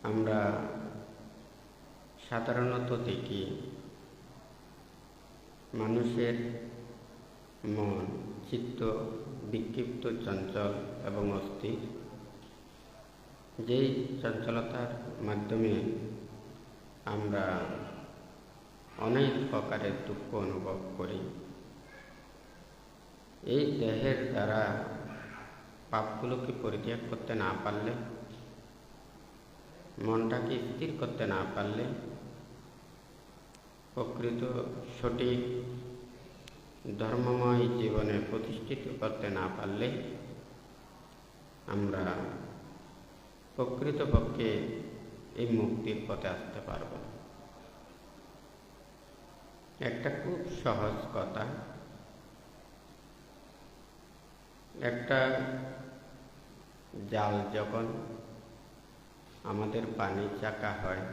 আমরা সাধারণত দেখি মানুষের মন, চিত্ত বিক্ষিপ্ত, চঞ্চল এবং অস্থির। যেই চঞ্চলতার মাধ্যমে আমরা অনেক প্রকারের দুঃখ অনুভব করি। এই দেহের দ্বারা পাপগুলোকে পরিত্যাগ করতে না পারলে, মনটাকে স্থির করতে না পারলে, প্রকৃত সঠিক ধর্মময় জীবনে প্রতিষ্ঠিত করতে না পারলে আমরা প্রকৃতপক্ষে এই মুক্তির পথে আসতে পারব না। একটা খুব সহজ কথা, একটা জাল যখন আমাদের পানির চাকা হয়,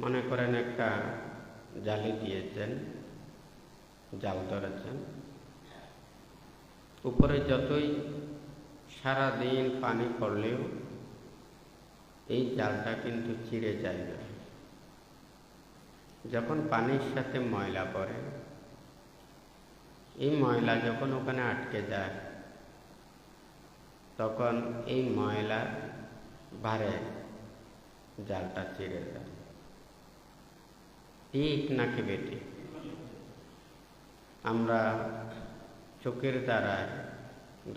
মনে করেন একটা জালি দিয়েছেন, জাল ধরেছেন, উপরে যতই সারাদিন পানি পড়লেও এই জালটা কিন্তু চিড়ে যায় না। যখন পানির সাথে ময়লা পড়ে, এই ময়লা যখন ওখানে আটকে যায়, তখন এই ময়লার ভারে জালটা চিড়ে যায়। ঠিক নাকি বেটি? আমরা চোখের দ্বারা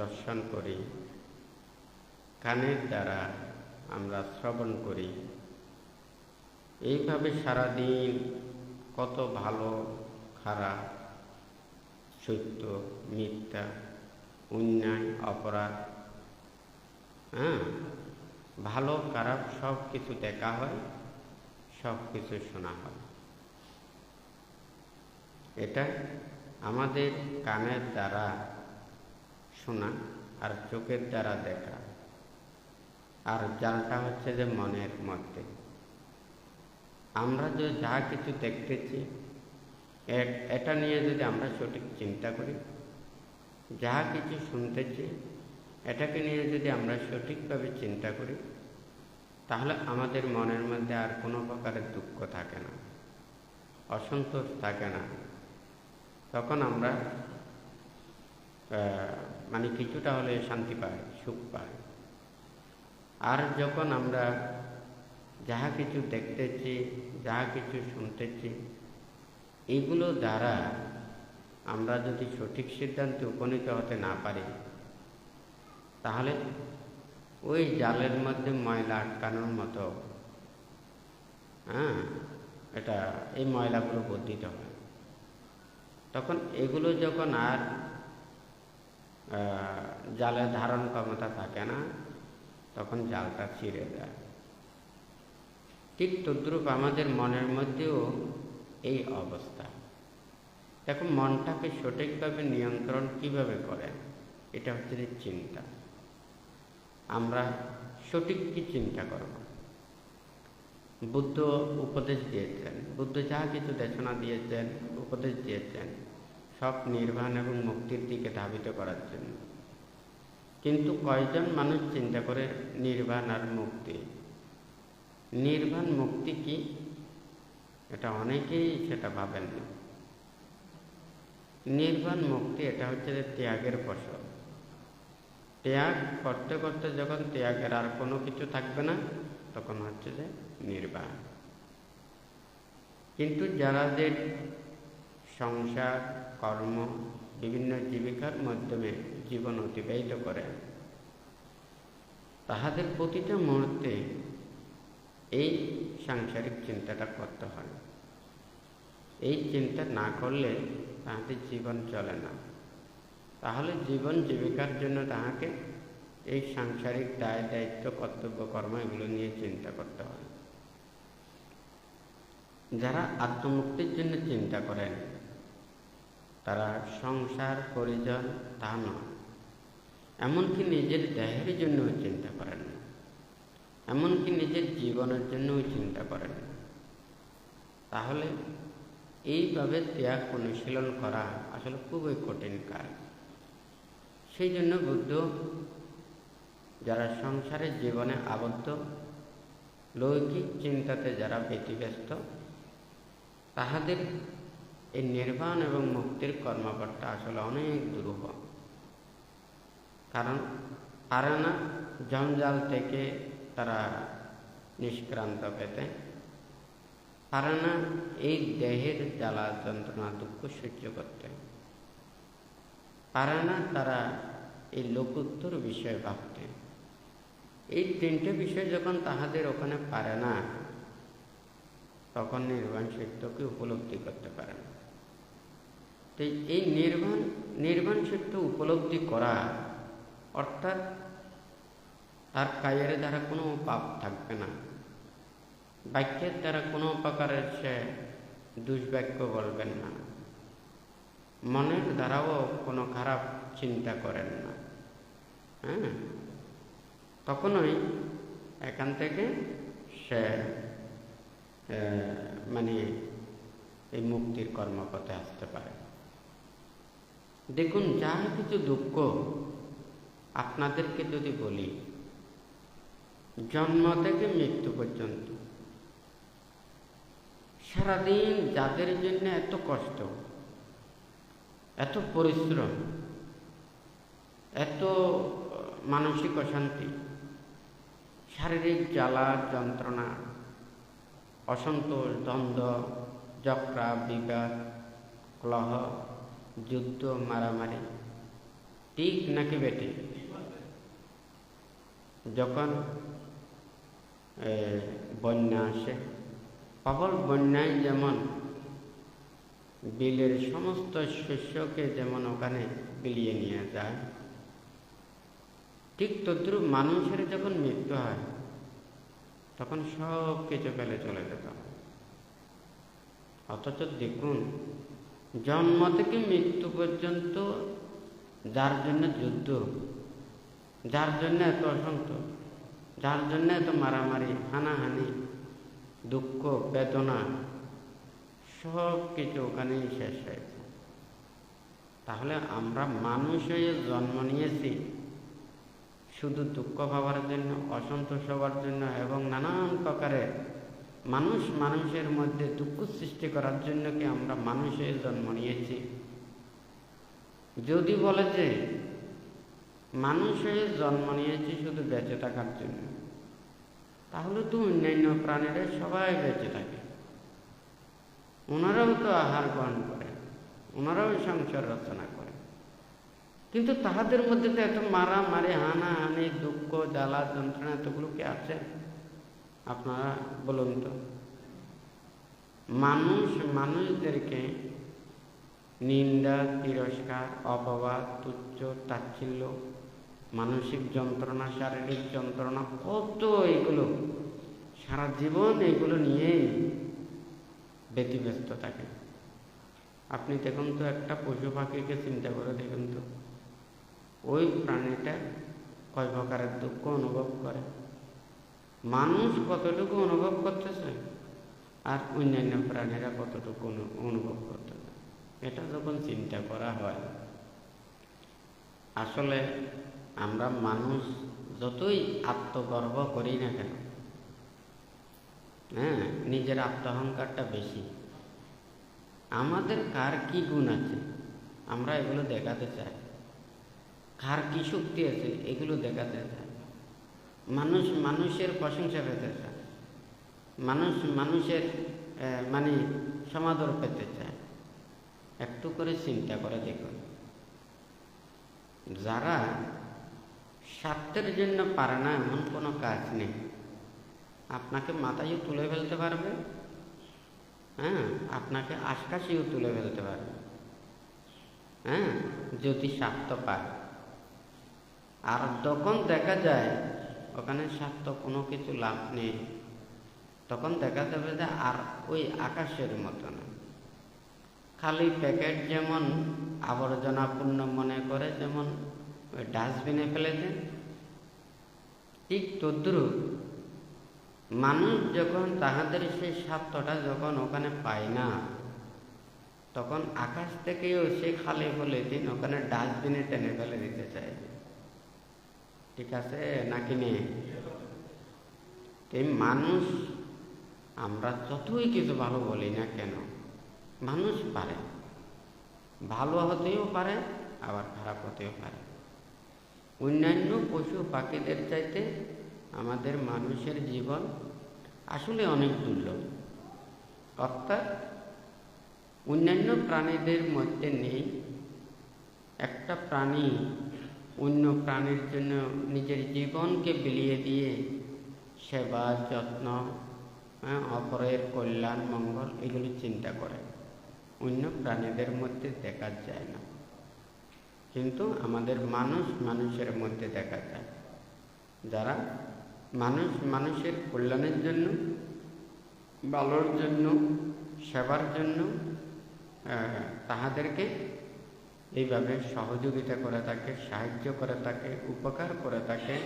দর্শন করি, কানের দ্বারা আমরা শ্রবণ করি, এইভাবে সারাদিন কত ভালো খারাপ, সত্য মিথ্যা, অন্যায় অপরাধ, ভালো খারাপ সব কিছু দেখা হয়, সব কিছু শোনা হয়। এটা আমাদের কানের দ্বারা শোনা আর চোখের দ্বারা দেখা। আর জালটা হচ্ছে যে মনের মধ্যে আমরা যে যা কিছু দেখতেছি, এটা নিয়ে যদি আমরা সঠিক চিন্তা করি, যা কিছু শুনতেছি এটাকে নিয়ে যদি আমরা সঠিকভাবে চিন্তা করি, তাহলে আমাদের মনের মধ্যে আর কোনো প্রকারের দুঃখ থাকে না, অসন্তোষ থাকে না। তখন আমরা কিছুটা হলে শান্তি পাই, সুখ পাই। আর যখন আমরা যাহা কিছু দেখতেছি, যাহা কিছু শুনতেছি, এগুলো দ্বারা আমরা যদি সঠিক সিদ্ধান্তে উপনীত হতে না পারি, তাহলে ওই জালের মধ্যে ময়লা আটকানোর মতো এটা এই ময়লাগুলো বর্ধিত হয়। তখন এগুলো যখন আর জালের ধারণ ক্ষমতা থাকে না, তখন জালটা ছিঁড়ে যায়। ঠিক তদ্রূপ আমাদের মনের মধ্যেও এই অবস্থা। দেখো, মনটাকে সঠিকভাবে নিয়ন্ত্রণ কিভাবে করে? এটা হচ্ছে যে চিন্তা। আমরা সঠিক কি চিন্তা করব? বুদ্ধ উপদেশ দিয়েছেন, বুদ্ধ যা কিছু দেশনা দিয়েছেন, উপদেশ দিয়েছেন, সব নির্বাণ এবং মুক্তির দিকে ধাবিত করার জন্য। কিন্তু কয়জন মানুষ চিন্তা করে নির্বাণ আর মুক্তি? নির্বাণ মুক্তি কি, এটা অনেকেই সেটা ভাবেন না। নির্বাণ মুক্তি এটা হচ্ছে যে ত্যাগের ফসল। ত্যাগ করতে করতে যখন ত্যাগের আর কোনো কিছু থাকবে না, তখন হচ্ছে যে নির্বাণ। কিন্তু যাদের সংসার, কর্ম, বিভিন্ন জীবিকার মাধ্যমে জীবন অতিবাহিত করে, তাহাদের প্রতিটা মুহূর্তে এই সাংসারিক চিন্তাটা করতে হয়। এই চিন্তা না করলে তাহাদের জীবন চলে না। তাহলে জীবন জীবিকার জন্য তাহাকে এই সাংসারিক দায় দায়িত্ব, কর্তব্য, কর্ম এগুলো নিয়ে চিন্তা করতে হয়। যারা আত্মমুক্তির জন্য চিন্তা করেন, তারা সংসার, পরিজন তা নয়, এমনকি নিজের দেহের জন্যও চিন্তা করেন না, এমনকি নিজের জীবনের জন্যও চিন্তা করেন না। তাহলে এইভাবে ত্যাগ অনুশীলন করা আসলে খুবই কঠিন কাজ। সেই জন্য বুদ্ধ যারা সংসারের জীবনে আবদ্ধ, লৌকিক চিন্তাতে যারা ব্যতিব্যস্ত, তাহাদের এই নির্বাণ এবং মুক্তির কর্মপথটা আসলে অনেক দুরূহ। কারণ পারে না জঞ্জাল থেকে তারা নিষ্ক্রান্ত পেতে, পারে না এই দেহের জ্বালা যন্ত্রণা দুঃখ সহ্য করতে, পারে না তারা এই লোকোত্তর বিষয়ে ভাবতে। এই তিনটে বিষয় যখন তাহাদের ওখানে পারে না, তখন নির্বাণ সত্যকে উপলব্ধি করতে পারে না। তো এই নির্বাণ সত্য উপলব্ধি করা অর্থাৎ তার কায়ের দ্বারা কোনো পাপ থাকবে না, বাক্যের দ্বারা কোনো প্রকারের সে দুষ্বাক্য বলবেন না, মনের দ্বারাও কোনো খারাপ চিন্তা করেন না। তখনই এখান থেকে সে মানে এই মুক্তির কর্মপথে আসতে পারে। দেখুন, যা কিছু দুঃখ আপনাদেরকে যদি বলি, জন্ম থেকে মৃত্যু পর্যন্ত সারাদিন যাদের জন্য এত কষ্ট, এত পরিশ্রম, এত মানসিক অশান্তি, শারীরিক জ্বালা যন্ত্রণা, অসন্তোষ, দ্বন্দ্ব, ঝগড়া, বিবাদ, কলহ, যুদ্ধ, মারামারি, ঠিক নাকি বেটে? যখন বন্যা আসে, প্রবল বন্যায় যেমন বিলের সমস্ত শস্যকে যেমন ওখানে বিলিয়ে নিয়ে যায়, ঠিক তদ্রুপ মানুষের যখন মৃত্যু হয়, তখন সব কিছু ফেলে চলে যেত। অথচ দেখুন, জন্ম থেকে মৃত্যু পর্যন্ত যার জন্য যুদ্ধ, যার জন্য এত অসন্তোষ, যার জন্য এত মারামারি, হানাহানি, দুঃখ, বেদনা, সব কিছু ওখানেই শেষ হয়েছে। তাহলে আমরা মানুষ হয়ে জন্ম নিয়েছি শুধু দুঃখ পাওয়ার জন্য, অসন্তোষ হওয়ার জন্য এবং নানান প্রকারের মানুষের মধ্যে দুঃখ সৃষ্টি করার জন্য কি আমরা মানুষ হয়ে জন্ম নিয়েছি? যদি বলে যে মানুষ হয়ে জন্ম নিয়েছি শুধু বেঁচে থাকার জন্য, তাহলে তো অন্যান্য প্রাণীরা সবাই বেঁচে থাকে, ওনারাও তো আহার গ্রহণ করে, ওনারাও সংসার রচনা করে, কিন্তু তাহাদের মধ্যে তো এত মারামারি, হানাহানি, দুঃখ, জ্বালা যন্ত্রণা এতগুলো কি আছে? আপনারা বলুন তো। মানুষদেরকে নিন্দা, তিরস্কার, অপবাদ, তুচ্ছ, তাচ্ছিল্য, মানসিক যন্ত্রণা, শারীরিক যন্ত্রণা, কত এগুলো সারা জীবন এগুলো নিয়েই ব্যতিব্যস্ত থাকে। আপনি দেখুন তো, একটা পশু পাখিকে চিন্তা করে দেখুন তো, ওই প্রাণীটা কয় প্রকারের দুঃখ অনুভব করে, মানুষ কতটুকু অনুভব করতেছে আর অন্যান্য প্রাণীরা কতটুকু অনুভব করতেছে। এটা যখন চিন্তা করা হয়, আসলে আমরা মানুষ যতই আত্মগর্ব করি না কেন, নিজের আত্মহংকারটা বেশি, আমাদের কার কি গুণ আছে আমরা এগুলো দেখাতে চাই, কার কি শক্তি আছে এগুলো দেখাতে চাই, মানুষের প্রশংসা পেতে চায়, মানুষের মানে সমাদর পেতে চায়। একটু করে চিন্তা করে দেখুন, যারা স্বার্থের জন্য পারে না এমন কোনো কাজ নেই, আপনাকে মাথায়ও তুলে ফেলতে পারবে, আপনাকে আকাশেও তুলে ফেলতে পারবে, যদি স্বার্থ পায়। আর যখন দেখা যায় ওখানে স্বার্থ কোনো কিছু লাভ নেই, তখন দেখা যাবে যে আর ওই আকাশের মতো না, খালি প্যাকেট যেমন আবর্জনাপূর্ণ মনে করে, যেমন ওই ডাস্টবিনে ফেলে দেয়, ঠিক তদ্রুপ মানুষ যখন তাহাদের সেই স্বার্থটা যখন ওখানে পায় না, তখন আকাশ থেকেও সে খালি বলে দিন ওখানে ডাস্টবিনে টেনে ফেলে দিতে চায়। ঠিক আছে নাকি নেই? এই মানুষ, আমরা যতই কিছু ভালো বলি না কেন, মানুষ পারে, ভালো হতেও পারে আবার খারাপ হতেও পারে। অন্যান্য পশু পাখিদের চাইতে আমাদের মানুষের জীবন আসলে অনেক দুর্লভ। অর্থাৎ অন্যান্য প্রাণীদের মধ্যে নেই একটা প্রাণী অন্য প্রাণীর জন্য নিজের জীবনকে বিলিয়ে দিয়ে সেবা যত্ন, অপরের কল্যাণ মঙ্গল এগুলি চিন্তা করে, অন্য প্রাণীদের মধ্যে দেখা যায় না। কিন্তু আমাদের মানুষের মধ্যে দেখা যায়, যারা মানুষের কল্যাণের জন্য, ভালোর জন্য, সেবার জন্য তাহাদেরকে এইভাবে সহযোগিতা করে থাকে, সাহায্য করে থাকে, উপকার করে থাকে,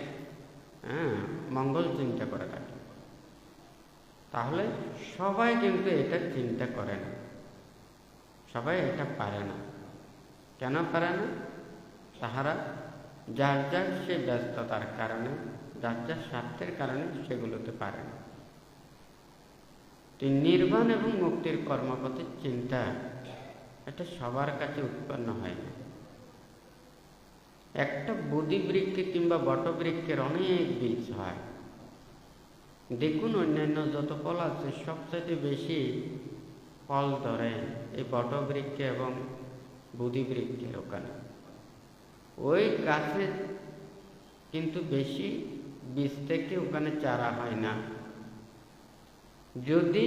মঙ্গল চিন্তা করে থাকে। তাহলে সবাই কিন্তু এটা চিন্তা করে না, সবাই এটা পারে না। কেন পারে না? তাহারা যার যার সে ব্যস্ততার কারণে, যার যার স্বার্থের কারণে সেগুলোতে পারে না। নির্বাণ এবং মুক্তির কর্মপথের চিন্তা এটা সবার কাছে উৎপন্ন হয় না। একটা বোধি বৃক্ষে কিংবা বটবৃক্ষের অনেক বীজ হয়। দেখুন অন্যান্য যত ফল আছে সবচেয়ে বেশি ফল ধরে এই বটবৃক্ষে এবং বোধি বৃক্ষের ওখানে। ওই গাছে কিন্তু বেশি বীজ থেকে ওখানে চারা হয় না। যদি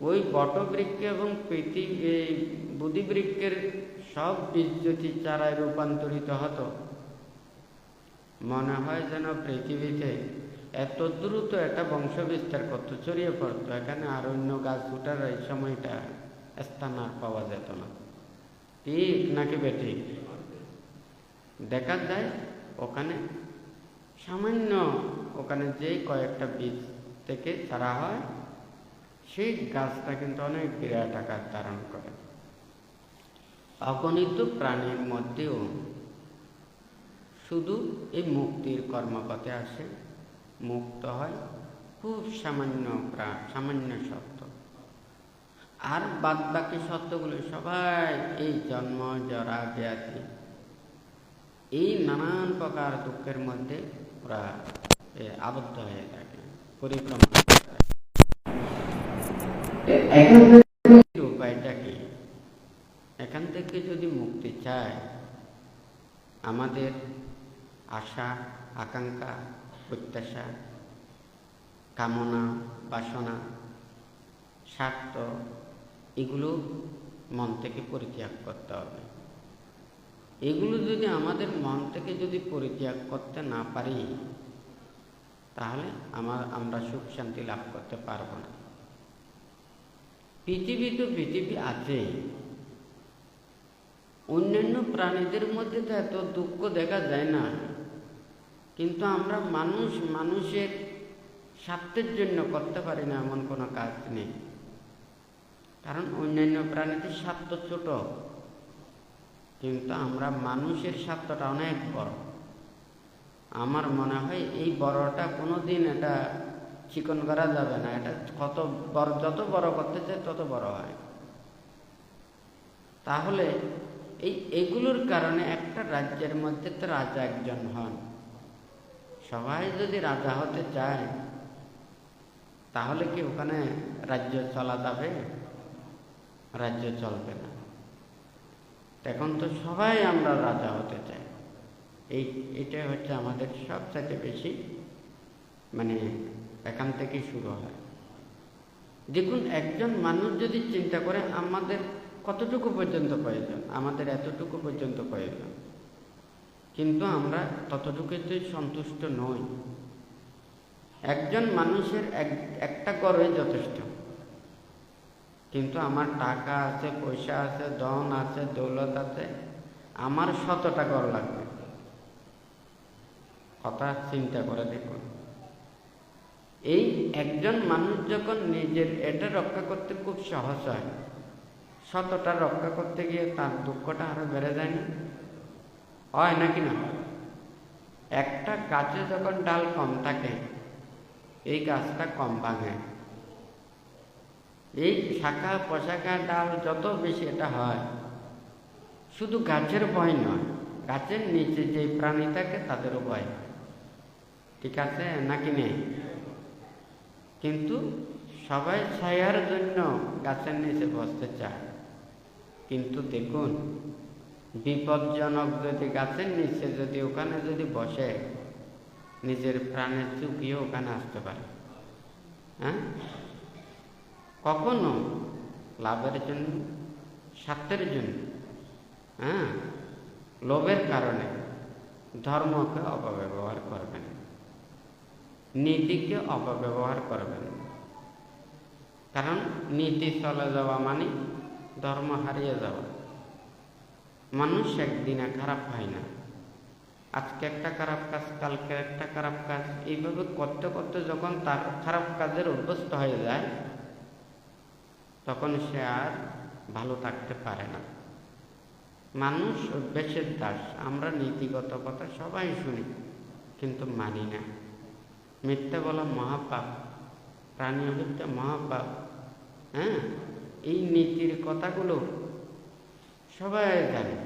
ওই বটবৃক্ষ এবং বোধি বৃক্ষের সব বীজ যদি চারায় রূপান্তরিত হতো, মনে হয় যেন পৃথিবীতে এত দ্রুত একটা বংশ বিস্তার করতো, ছড়িয়ে পড়তো, এখানে আর অন্য গাছ উঠার এই সময়টা স্থান আর পাওয়া যেত না। ঠিক নাকি বেঠিক? দেখা যায় ওখানে সামান্য, ওখানে যে কয়েকটা বীজ থেকে চারা হয় সেই গাছটা কিন্তু অনেক বিরাট আকার ধারণ করে। অগণিত প্রাণীর মধ্যেও শুধু এই মুক্তির কর্মপথে আসে, মুক্ত হয় খুব সামান্য সত্য। আর বাদ বাকি সত্যগুলো সবাই এই জন্ম, জরা, ব্যাধি, এই নানান প্রকার দুঃখের মধ্যে ওরা আবদ্ধ হয়ে থাকে, পরিক্রমা করতে থাকে। উপায়টা কি? এখান থেকে যদি মুক্তি চায়, আমাদের আশা, আকাঙ্ক্ষা, প্রত্যাশা, কামনা, বাসনা, স্বার্থ এগুলো মন থেকে পরিত্যাগ করতে হবে। এগুলো যদি আমাদের মন থেকে যদি পরিত্যাগ করতে না পারি, তাহলে আমরা সুখ শান্তি লাভ করতে পারবো না। পৃথিবী আছে, অন্যান্য প্রাণীদের মধ্যে তো এত দুঃখ দেখা যায় না, কিন্তু আমরা মানুষের স্বার্থের জন্য করতে পারি না এমন কোনো কাজ নেই। কারণ অন্যান্য প্রাণীদের স্বার্থ ছোট, কিন্তু আমরা মানুষের স্বার্থটা অনেক বড়। আমার মনে হয় এই বড়টা কোনোদিন এটা চিকন করা যাবে না। এটা যত বড় করতে চায় তত বড় হয়। তাহলে এইগুলোর কারণে একটা রাজ্যের মধ্যে তো রাজা একজন হন। সবাই যদি রাজা হতে চায় তাহলে কি ওখানে রাজ্য চলা যাবে? রাজ্য চলবে না। এখন তো সবাই আমরা রাজা হতে চাই। এইটা হচ্ছে আমাদের সবচেয়ে বেশি এখান থেকে শুরু হয়। দেখুন একজন মানুষ যদি চিন্তা করে আমাদের কতটুকু পর্যন্ত প্রয়োজন, আমাদের এতটুকু পর্যন্ত প্রয়োজন, কিন্তু আমরা ততটুকুতে সন্তুষ্ট নই। একজন মানুষের একটা ঘরই যথেষ্ট, কিন্তু আমার টাকা আছে, পয়সা আছে, ধন আছে, দৌলত আছে, আমার 100টা ঘর লাগবে। কথা চিন্তা করে দেখুন। এই একজন মানুষ যখন নিজের এটা রক্ষা করতে খুব সহজ হয়, 100টা রক্ষা করতে গিয়ে তার দুঃখটা আরো বেড়ে যায় না? হয় নাকি না? একটা গাছে যখন ডাল কম থাকে এই গাছটা কম ভাঙে। এই শাখা প্রশাখা ডাল যত বেশি এটা হয়, শুধু গাছের ভয় নয়, গাছের নিচে যে প্রাণী থাকে তাদেরও ভয়। ঠিক আছে নাকি নেই? কিন্তু সবাই ছায়ার জন্য গাছের নিচে বসতে চায়। কিন্তু দেখুন, বিপজ্জনক যদি গাছের নিচে যদি ওখানে যদি বসে, নিজের প্রাণের ঝুঁকিও ওখানে আসতে পারে। হ্যাঁ, কখনো লাভের জন্য, স্বার্থের জন্য, হ্যাঁ, লোভের কারণে ধর্মকে অপব্যবহার করবেন, নীতিকে অপব্যবহার করবেন। কারণ নীতি চলে যাওয়া মানে ধর্ম হারিয়ে যাওয়া। মানুষ একদিনে খারাপ হয় না। আজকে একটা খারাপ কাজ, কালকে একটা খারাপ কাজ, এইভাবে করতে করতে যখন তার খারাপ কাজের অভ্যস্ত হয়ে যায়, তখন সে আর ভালো থাকতে পারে না। মানুষ অভ্যাসের দাস। আমরা নীতিগত কথা সবাই শুনি, কিন্তু মানি না। মিথ্যা বলা মহাপাপ, প্রাণী হত্যা মহাপাপ। হ্যাঁ, এই নীতির কথাগুলো সবাই জানে,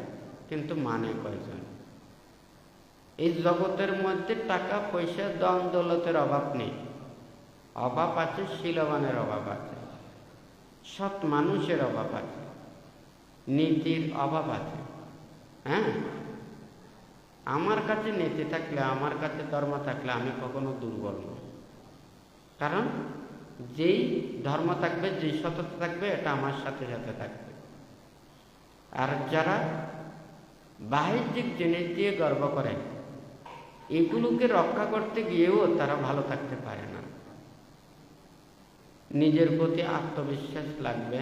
কিন্তু মানে কয়জন? এই জগতের মধ্যে টাকা পয়সা দন দৌলতের অভাব নেই, অভাব আছে শীলবানের অভাব আছে, সৎ মানুষের অভাব আছে, নীতির অভাব আছে। হ্যাঁ, আমার কাছে নীতি থাকলে, আমার কাছে ধর্ম থাকলে আমি কখনো দুর্বল না। কারণ যেই ধর্ম থাকবে, যেই সততা থাকবে, এটা আমার সাথে সাথে থাকবে। আর যারা বাহ্যিক জিনিস দিয়ে গর্ব করে, এগুলোকে রক্ষা করতে গিয়েও তারা ভালো থাকতে পারে না। নিজের প্রতি আত্মবিশ্বাস লাগবে।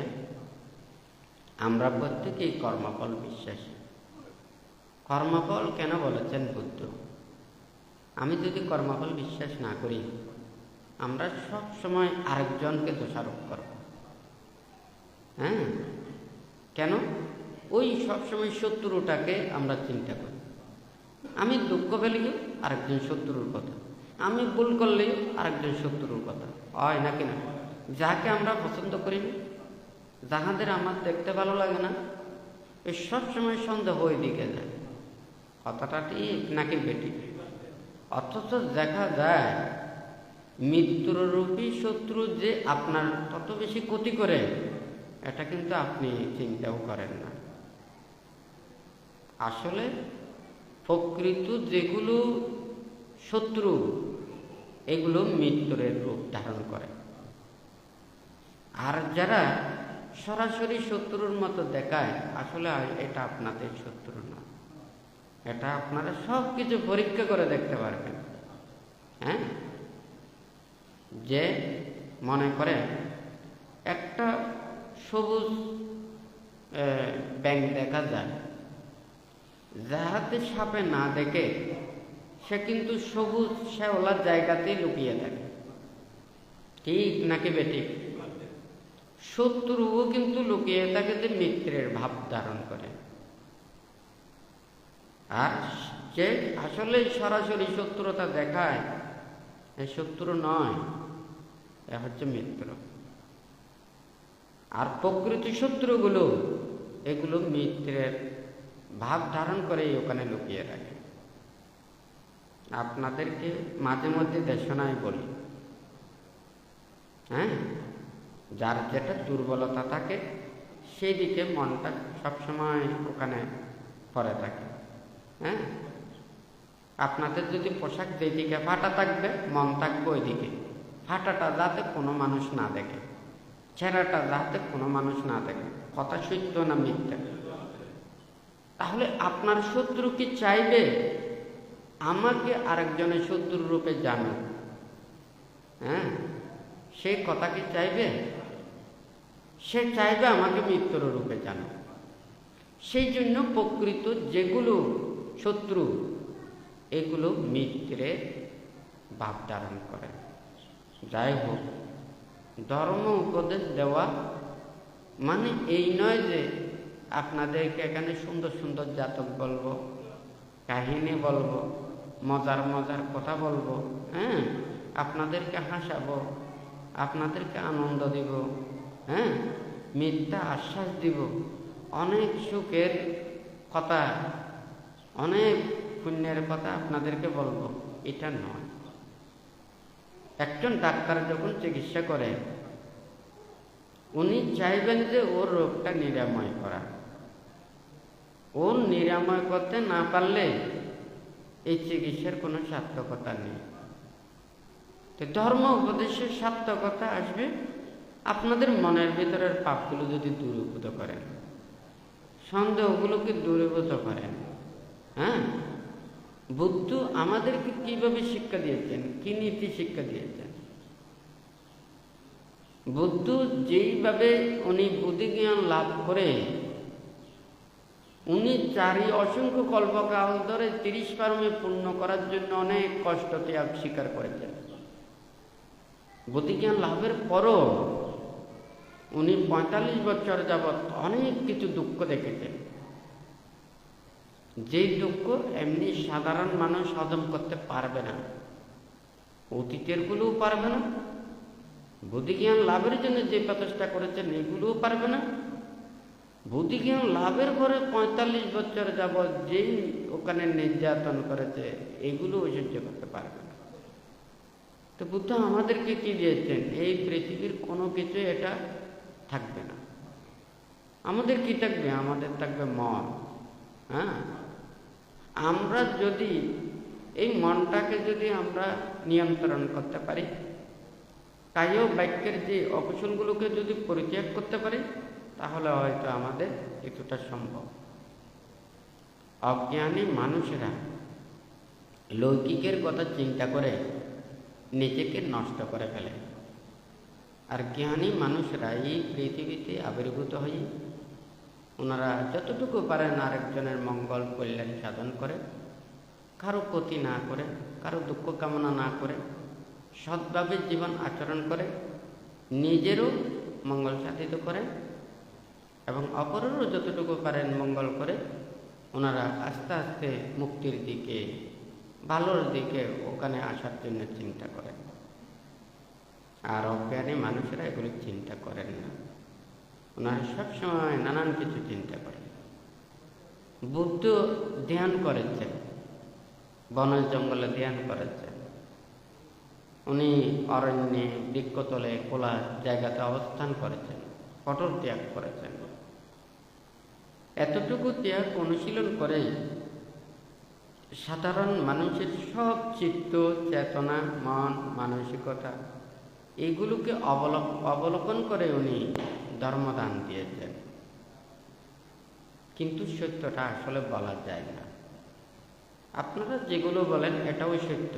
আমরা প্রত্যেকেই কর্মফল বিশ্বাসী। কর্মফল কেন বলেছেন বুদ্ধ? আমি যদি কর্মফল বিশ্বাস না করি, আমরা সব সময় আরেকজনকে দোষারোপ করব। হ্যাঁ, কেন? ওই সবসময় শত্রুটাকে আমরা চিন্তা করি। আমি দুঃখ পেলেও আরেকজন শত্রুর কথা, আমি ভুল করলেও আরেকজন শত্রুর কথা হয় নাকি না? যাকে আমরা পছন্দ করি না, যাহাদের আমার দেখতে ভালো লাগে না, এই সবসময় সন্দেহ ওই দিকে যায়। কথাটা ঠিক নাকি বেটি? অথচ দেখা যায় মিত্ররূপী শত্রু যে আপনার তত বেশি ক্ষতি করে, এটা কিন্তু আপনি চিন্তাও করেন না। আসলে প্রকৃত যেগুলো শত্রু, এগুলো মিত্রের রূপ ধারণ করে। আর যারা সরাসরি শত্রুর মতো দেখায়, আসলে এটা আপনাদের শত্রু না। এটা আপনারা সব কিছু পরীক্ষা করে দেখতে পারবেন। হ্যাঁ, যে মনে করে একটা সবুজ ব্যাঙ দেখা যায়, যাহাতে সাপে না দেখে সে কিন্তু সবুজ শ্যাওলার জায়গাতেই লুকিয়ে থাকে। ঠিক নাকি বেঠিক? শত্রুও কিন্তু লুকিয়ে থাকে, যে মিত্রের ভাব ধারণ করে। আর যে আসলে সরাসরি শত্রুতা দেখায়, এ শত্রু নয়, এ হচ্ছে মিত্র। আর প্রকৃতি শত্রুগুলো, এগুলো মিত্রের ভাব ধারণ করে ওখানে লুকিয়ে রাখে। আপনাদেরকে মাঝে মধ্যে দেশনায় বলি, হ্যাঁ, যার যেটা দুর্বলতা থাকে সেই দিকে মনটা সবসময় ওখানে পড়ে থাকে। হ্যাঁ, আপনাদের যদি পোশাক যেদিকে ফাটা থাকবে, মন থাকবে ওই দিকে। ফাটাটা যাতে কোনো মানুষ না দেখে, ছেঁড়াটা যাতে কোনো মানুষ না দেখে। কথা সত্য না মিথ্যা? তাহলে আপনার শত্রু কি চাইবে আমাকে আরেকজনের শত্রুর রূপে জানুক? হ্যাঁ, সেই কথা কি চাইবে? সে চাইবে আমাকে মিত্র রূপে জানুক। সেই জন্য প্রকৃত যেগুলো শত্রু, এগুলো মিত্রের ভাব ধারণ করে। যাই হোক, ধর্ম উপদেশ দেওয়া মানে এই নয় যে আপনাদেরকে এখানে সুন্দর সুন্দর জাতক বলবো, কাহিনী বলবো, মজার মজার কথা বলবো, হ্যাঁ, আপনাদেরকে হাসাবো, আপনাদেরকে আনন্দ দিব, হ্যাঁ, মিথ্যা আশ্বাস দিব, অনেক সুখের কথা, অনেক পুণ্যের কথা আপনাদেরকে বলবো, এটা নয়। একজন ডাক্তার যখন চিকিৎসা করে, উনি চাইবেন যে ওর রোগটা নিরাময় করা। ওর নিরাময় করতে না পারলে এই চিকিৎসার কোনো সার্থকতা নেই। তো ধর্ম উপদেশের সার্থকতা আসবে আপনাদের মনের ভিতরের পাপগুলো যদি দূরীভূত করেন, সন্দেহগুলোকে দূরীভূত করেন। হ্যাঁ, বুদ্ধ আমাদেরকে কিভাবে শিক্ষা দিয়েছেন, কি নীতি শিক্ষা দিয়েছেন? বুদ্ধ যেইভাবে উনি বুদ্ধিজ্ঞান লাভ করে, উনি অসংখ্য কল্পকাল ধরে 30 পারমে পূর্ণ করার জন্য অনেক কষ্ট ত্যাগ স্বীকার করেছেন। বুদ্ধিজ্ঞান লাভের পরও উনি 45 বছর যাবৎ অনেক কিছু দুঃখ দেখেছেন, যেই দুঃখ এমনি সাধারণ মানুষ হজম করতে পারবে না, অতীতের গুলোও পারবে না, বুদ্ধিজ্ঞান লাভের জন্য যে প্রচেষ্টা করেছেন এগুলোও পারবে না, বুদ্ধিজ্ঞান লাভের পরে 45 বছর যাবৎ যেই ওখানে নির্যাতন করেছে এগুলোও সহ্য করতে পারবে না। তো বুদ্ধ আমাদেরকে কি দিয়েছেন? এই পৃথিবীর কোনো কিছু এটা থাকবে না। আমাদের কি থাকবে? আমাদের থাকবে মন। হ্যাঁ, আমরা যদি এই মনটাকে যদি আমরা নিয়ন্ত্রণ করতে পারি, কায় বাক্যের যে অকুশলগুলোকে যদি পরিত্যাগ করতে পারি, তাহলে হয়তো আমাদের কিছুটা সম্ভব। অজ্ঞানী মানুষেরা লৌকিকের কথা চিন্তা করে নিজেকে নষ্ট করে ফেলে, আর জ্ঞানী মানুষরা এই পৃথিবীতে আবির্ভূত হয়ে ওনারা যতটুকু পারেন আরেকজনের মঙ্গল কল্যাণ সাধন করে, কারো ক্ষতি না করে, কারো দুঃখ কামনা না করে, সৎভাবে জীবন আচরণ করে, নিজেরও মঙ্গল সাধিত করে এবং অপরেরও যতটুকু পারেন মঙ্গল করে, ওনারা আস্তে আস্তে মুক্তির দিকে, ভালোর দিকে ওখানে আসার জন্য চিন্তা করেন। আর অজ্ঞানী মানুষেরা এগুলো চিন্তা করেন না, ওনারা সবসময় নানান কিছু চিন্তা করেন। বুদ্ধ ধ্যান করেছেন, বন জঙ্গলে ধ্যান করেছেন, উনি অরণ্যে বৃক্ষতলে খোলা জায়গাতে অবস্থান করেছেন, কঠোর ত্যাগ করেছেন। এতটুকু ত্যাগ অনুশীলন করে সাধারণ মানুষের সব চিত্ত, চেতনা, মন, মানসিকতা এইগুলোকে অবলোকন করে উনি ধর্মদান দিয়েছেন। কিন্তু সত্যটা আসলে বলা যায় না। আপনারা যেগুলো বলেন এটাও সত্য।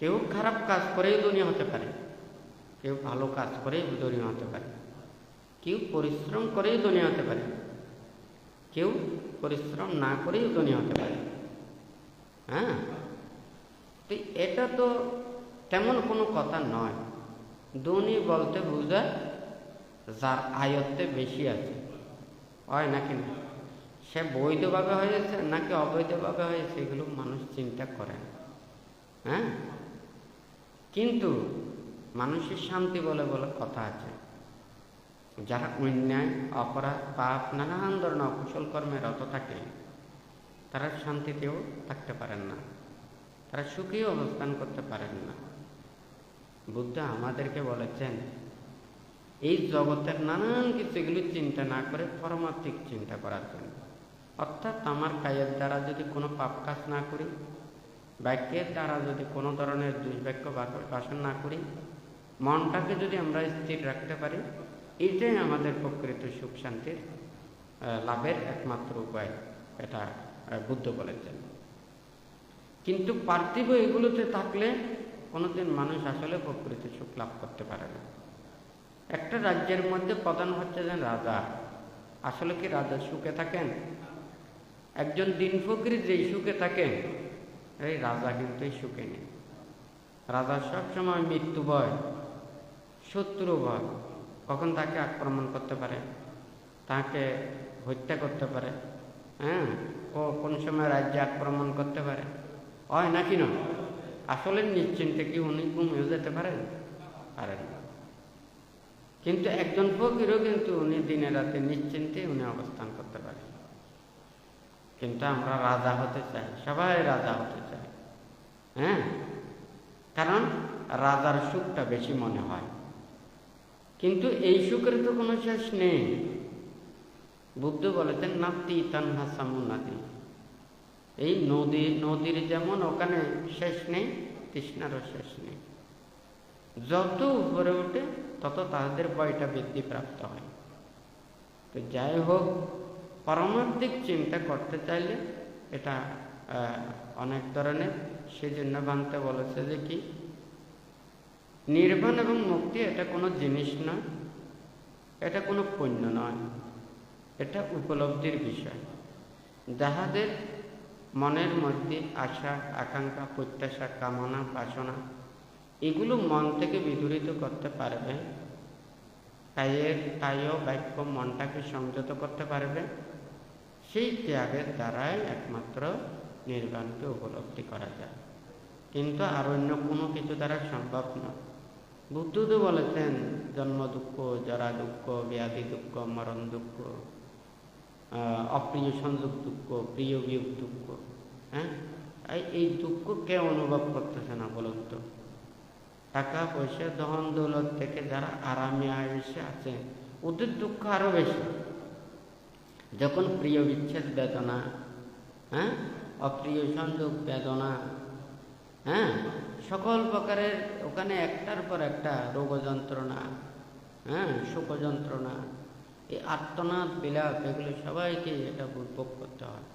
কেউ খারাপ কাজ করেও দুনিয়া হতে পারে, কেউ ভালো কাজ করেও দুনিয়া হতে পারে, কেউ পরিশ্রম করেও দুনিয়া হতে পারে, কেউ পরিশ্রম না করেও দুনিয়া হতে পারে। হ্যাঁ, তো এটা তো তেমন কোনো কথা নয়। ধনী বলতে বোঝায় যার আয়ত্তে বেশি আছে, হয় নাকি না? সে বৈধভাবে হয়েছে নাকি অবৈধভাবে হয়েছে এগুলো মানুষ চিন্তা করে না। হ্যাঁ, কিন্তু মানুষের শান্তি বলে বলে কথা আছে। যারা অন্যায়, অপরাধ, পাপ, নানান ধরনের অকুশল কর্মে রত থাকে, তারা শান্তিতেও থাকতে পারেন না, তারা সুখী অবস্থান করতে পারেন না। বুদ্ধ আমাদেরকে বলেছেন এই জগতের নানান কিছু এগুলি চিন্তা না করে পরমাত্মিক চিন্তা করার জন্য। অর্থাৎ আমার কায়ের দ্বারা যদি কোনো পাপ কাজ না করি, বাক্যের দ্বারা যদি কোনো ধরনের দুষ্বাক্য ভাষণ না করি, মনটাকে যদি আমরা স্থির রাখতে পারি, এটাই আমাদের প্রকৃত সুখ শান্তির লাভের একমাত্র উপায়, এটা বুদ্ধ বলেছেন। কিন্তু পার্থিব এগুলোতে থাকলে কোনোদিন মানুষ আসলে প্রকৃত সুখ লাভ করতে পারে না। একটা রাজ্যের মধ্যে প্রধান হচ্ছে যে রাজা। আসলে কি রাজা সুখে থাকেন? একজন দিন ফকির যেই সুখে থাকেন, এই রাজা কিন্তু এই সুখে নেই। রাজা সবসময় মৃত্যু ভয়, শত্রু ভয়, কখন তাকে আক্রমণ করতে পারে, তাকে হত্যা করতে পারে, হ্যাঁ, কোন সময় রাজ্যে আক্রমণ করতে পারে, হয় নাকি না? আসলে নিশ্চিন্তে কি উনি ঘুমিয়ে যেতে পারেন? পারেন না। কিন্তু একজন ফকিরও কিন্তু উনি দিনে রাতে নিশ্চিন্তে উনি অবস্থান করতে পারেন। কিন্তু আমরা রাজা হতে চাই, সবাই রাজা হতে চাই। হ্যাঁ, কারণ রাজার সুখটা বেশি মনে হয়। কিন্তু এই সুখের তো কোনো শেষ নেই। বুদ্ধ বলেছেন নাতি তানহা সামুনাদি, এই নদীর যেমন ওখানে শেষ নেই, তৃষ্ণারও শেষ নেই। যত উপরে ওঠে তত তাদের বয়টা বৃদ্ধি প্রাপ্ত হয়। তো যাই হোক, পারমার্থিক চিন্তা করতে চাইলে এটা অনেক ধরনের। সেজন্য ভাঙতে বলেছে যে কি নির্বাণ এবং মুক্তি এটা কোনো জিনিস নয়, এটা কোনো পুণ্য নয়, এটা উপলব্ধির বিষয়। যাহাদের মনের মধ্যে আশা, আকাঙ্ক্ষা, প্রত্যাশা, কামনা, বাসনা এগুলো মন থেকে বিদূরিত করতে পারবে, কায় বাক্য মনটাকে সংযত করতে পারবে, সেই ত্যাগের দ্বারাই একমাত্র নির্বাণকে উপলব্ধি করা যায়। কিন্তু আর অন্য কোনো কিছু দ্বারা সম্ভব নয়। বুদ্ধ তো বলেছেন জন্ম দুঃখ, জরা দুঃখ, ব্যাধি দুঃখ, মরণ দুঃখ, অপ্রিয় সংযোগ দুঃখ, প্রিয় বিয়োগ দুঃখ। হ্যাঁ, এই দুঃখ কে অনুভব করতেছে না বলুন তো? টাকা পয়সা ধন দৌলত থেকে যারা আরামে আয়েসে আছে ওদের দুঃখ আরো বেশি। যখন প্রিয় বিচ্ছেদ বেদনা, হ্যাঁ, অপ্রিয় সংযোগ বেদনা, হ্যাঁ, সকল প্রকারের ওখানে একটার পর একটা রোগ যন্ত্রণা, হ্যাঁ, শোক যন্ত্রণা, এই আর্তনাদ বিলাপ এগুলো সবাইকে এটা ভোগ করতে হয়।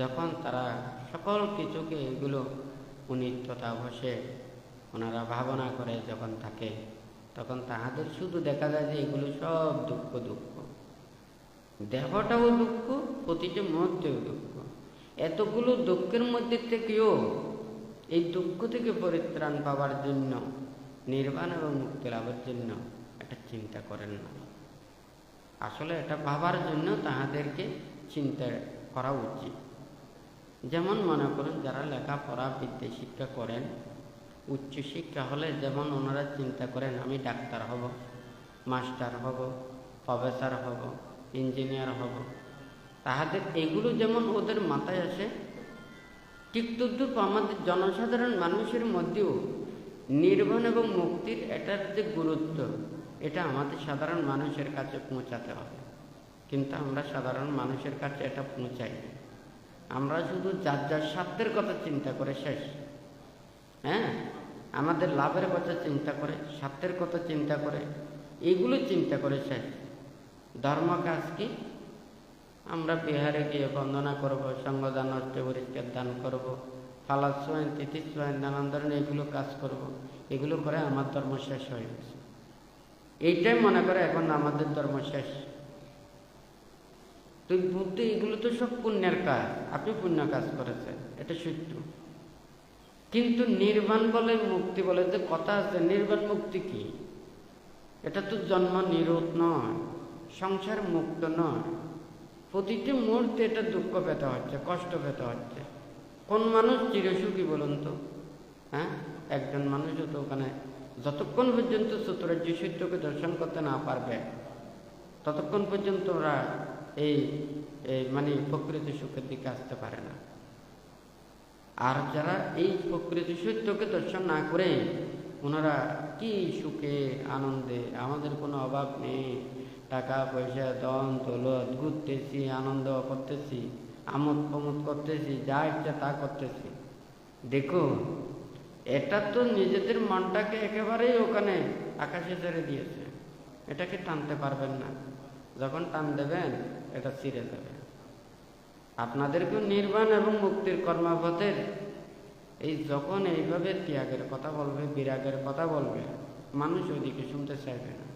যখন তারা সকল কিছুকে এগুলো অনিত্যতা বসে ওনারা ভাবনা করে যখন থাকে, তখন তাহাদের শুধু দেখা যায় যে এগুলো সব দুঃখ দুঃখ, দেহটাও দুঃখ, প্রতিটা মুহূর্তেও দুঃখ। এতগুলো দুঃখের মধ্যে থেকেও এই দুঃখ থেকে পরিত্রাণ পাওয়ার জন্য, নির্বাণ এবং মুক্তি লাভের জন্য এটা চিন্তা করেন না। আসলে এটা ভাবার জন্য তাহাদেরকে চিন্তা করা উচিত। যেমন মনে করুন যারা লেখাপড়া বিদ্যা শিক্ষা করেন, উচ্চশিক্ষা হলে যেমন ওনারা চিন্তা করেন আমি ডাক্তার হব, মাস্টার হব, প্রফেসর হব, ইঞ্জিনিয়ার হব, তাহাদের এগুলো যেমন ওদের মাথায় আসে, ঠিক তদ্রূপ আমাদের জনসাধারণ মানুষের মধ্যেও নির্বাণ এবং মুক্তির এটার যে গুরুত্ব, এটা আমাদের সাধারণ মানুষের কাছে পৌঁছাতে হবে। কিন্তু আমরা সাধারণ মানুষের কাছে এটা পৌঁছাই না। আমরা শুধু যার যার স্বার্থের কথা চিন্তা করে শেষ। হ্যাঁ, আমাদের লাভের কথা চিন্তা করে, স্বার্থের কথা চিন্তা করে, এগুলো চিন্তা করে শেষ। ধর্ম কাজ কি? আমরা বিহারে গিয়ে বন্দনা করবো, সঙ্গদান, অষ্টপরিষ্কার দান করব, ফালাস সোয়েন, তিথি সোয়েন, নানান ধরনের এগুলো কাজ করব। এগুলো করে আমার ধর্ম শেষ হয়ে গেছে, এইটাই মনে করে এখন আমাদের ধর্ম শেষ। তুই বুদ্ধি এগুলো তো সব পুণ্যের কাজ, আপনি পুণ্য কাজ করেছেন, এটা সত্য। কিন্তু নির্বাণ বলে মুক্তি বলে যে কথা আছে, নির্বাণ মুক্তি কি? এটা তো জন্ম নিরোধ নয়, সংসার মুক্ত নয়। প্রতিটি মুহূর্তে এটা দুঃখ পেতে হচ্ছে, কষ্ট পেতে হচ্ছে। কোন মানুষ চিরসুখী বলুন তো? হ্যাঁ, একজন মানুষও তো ওখানে যতক্ষণ পর্যন্ত চতুরার্য সত্যকে দর্শন করতে না পারবে ততক্ষণ পর্যন্ত ওরা এই মানে প্রকৃত সুখের দিকে আসতে পারে না। আর যারা এই প্রকৃত সত্যকে দর্শন না করে ওনারা কি সুখে আনন্দে, আমাদের কোনো অভাব নেই, টাকা পয়সা ধন দৌলত, ঘুরতেছি, আনন্দ করতেছি, আমোদ প্রমোদ করতেছি, যা ইচ্ছা তা করতেছি। দেখো, এটা তো নিজেদের মনটাকে একেবারেই ওখানে আকাশে ছেড়ে দিয়েছে, এটাকে টানতে পারবেন না। যখন টান দেবেন এটা ছিঁড়ে যাবে। আপনাদেরকে নির্বাণ এবং মুক্তির কর্মপথের এই যখন এইভাবে ত্যাগের কথা বলবে, বিরাগের কথা বলবে, মানুষ ওইদিকে শুনতে চাইবে না।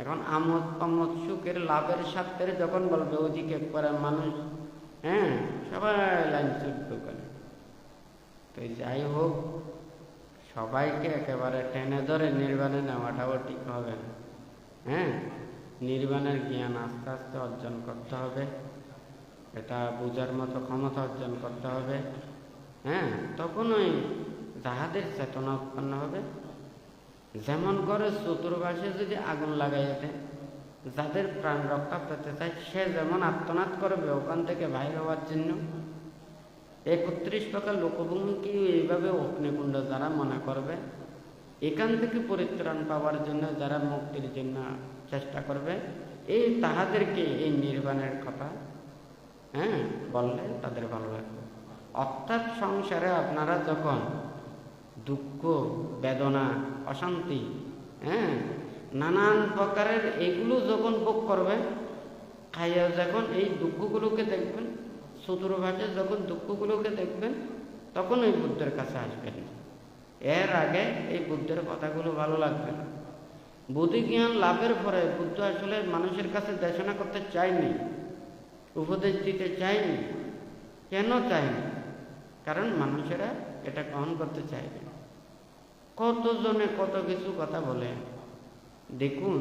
এখন আমোদ প্রমোদ সুখের লাভের স্বার্থের যখন বলবে ওইদিকে করে মানুষ, হ্যাঁ, সবাই লাইন ছুটবে করে। তো যাই হোক, সবাইকে একেবারে টেনে ধরে নির্বাণে নেওয়াটাও ঠিক হবে না। হ্যাঁ, নির্বাণের জ্ঞান আস্তে আস্তে অর্জন করতে হবে, এটা বোঝার মতো ক্ষমতা অর্জন করতে হবে। হ্যাঁ, তখন ওই যাহাদের চেতনা উৎপন্ন হবে, যেমন করে চতুর্পাশে যদি আগুন লাগাইয়া দেয়, যাদের প্রাণ রক্ষা পেতে চায় সে যেমন আত্মনাদ করবে ওখান থেকে বাইর হওয়ার জন্য, 31 প্রকার লোকভূমিকে এইভাবে অগ্নিকুণ্ড যারা মনে করবে, এখান থেকে পরিত্রাণ পাওয়ার জন্য যারা মুক্তির জন্য চেষ্টা করবে, এই তাহাদেরকে এই নির্বাণের কথা বললে তাদের ভালো লাগবে। অর্থাৎ সংসারে আপনারা যখন দুঃখ, বেদনা, অশান্তি, নানান প্রকারের এগুলো যখন ভোগ করবে, খাইয়া যখন এই দুঃখগুলোকে দেখবেন, চতুর্ভাগে যখন দুঃখগুলোকে দেখবেন, তখন এই বুদ্ধের কাছে আসবেন। এর আগে এই বুদ্ধের কথাগুলো ভালো লাগবে না। বুদ্ধি জ্ঞান লাভের পরে বুদ্ধ আসলে মানুষের কাছে দেশনা করতে চায়নি, উপদেশ দিতে চায়নি। কেন চায়নি? কারণ মানুষেরা এটা গ্রহণ করতে চাইবে। কতজনে কত কিছু কথা বলে। দেখুন,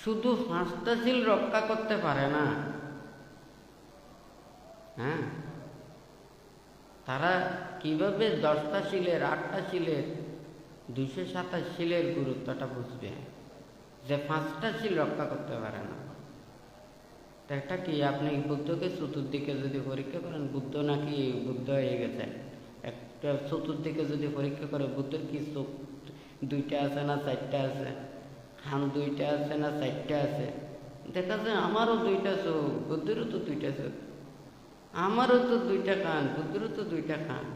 শুধু 5টা শীল রক্ষা করতে পারে না, তারা কিভাবে 10টা শীলের, 8টা শীলের, 227 শীলের গুরুত্বটা বুঝবে যে 5টা শীল রক্ষা করতে পারে না। এটা কি আপনি বুদ্ধকে চতুর্দিকে যদি পরীক্ষা করেন, বুদ্ধ নাকি বুদ্ধ হয়ে গেছে, একটা চতুর্দিকে যদি পরীক্ষা করে বুদ্ধের কি চোখ 2টা আছে না 4টা আছে, খান 2টা আছে না 4টা আছে, দেখা যায় আমারও 2টা চোখ, বুদ্ধেরও তো 2টা চোখ, আমারও তো 2টা কান, বুদ্ধেরও তো 2টা কান,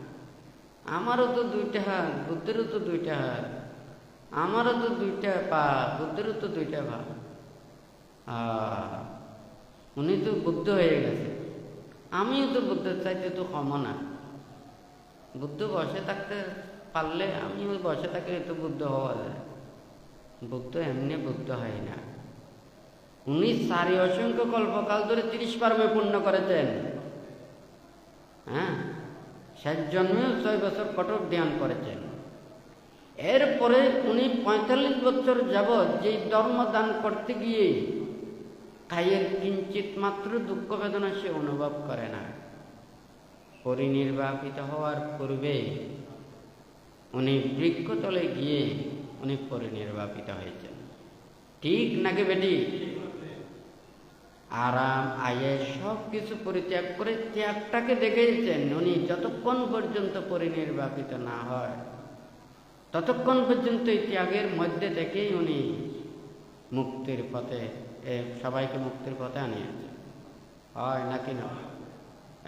আমারও তো 2টা হাত, বুদ্ধেরও তো 2টা হাত, আমারও তো 2টা পা, বুদ্ধেরও তো 2টা পা। উনি তো বুদ্ধ হয়ে গেছে, আমিও তো বুদ্ধের চাইতে তো কম না। বুদ্ধ বসে থাকতে পারলে আমিও বসে থাকলে তো বুদ্ধ হওয়া যায়। বুদ্ধ এমনি বুদ্ধ হয় না। উনি 4 অসংখ্য কল্পকাল ধরে 30 পারমে পূর্ণ করেছেন। শেষ জন্মেও 6 বছর কঠোর ধ্যান করেছেন। এরপরে উনি 45 বছর যাবৎ যেই ধর্ম দান করতে গিয়ে কায়ের কিঞ্চিত মাত্র দুঃখ বেদনা সে অনুভব করে না। পরিনির্বাপিত হওয়ার পূর্বে উনি বৃক্ষতলে গিয়ে উনি পরিনির্বাপিত হয়েছেন। ঠিক নাকি বেটি? আরাম আয়েস সব কিছু পরিত্যাগ করে ত্যাগটাকে দেখেছেন। উনি যতক্ষণ পর্যন্ত পরিনির্বাপিত না হয় ততক্ষণ পর্যন্ত এই ত্যাগের মধ্যে থেকেই উনি মুক্তির পথে, সবাইকে মুক্তির পথে আনিয়েছেন। হয় নাকি না?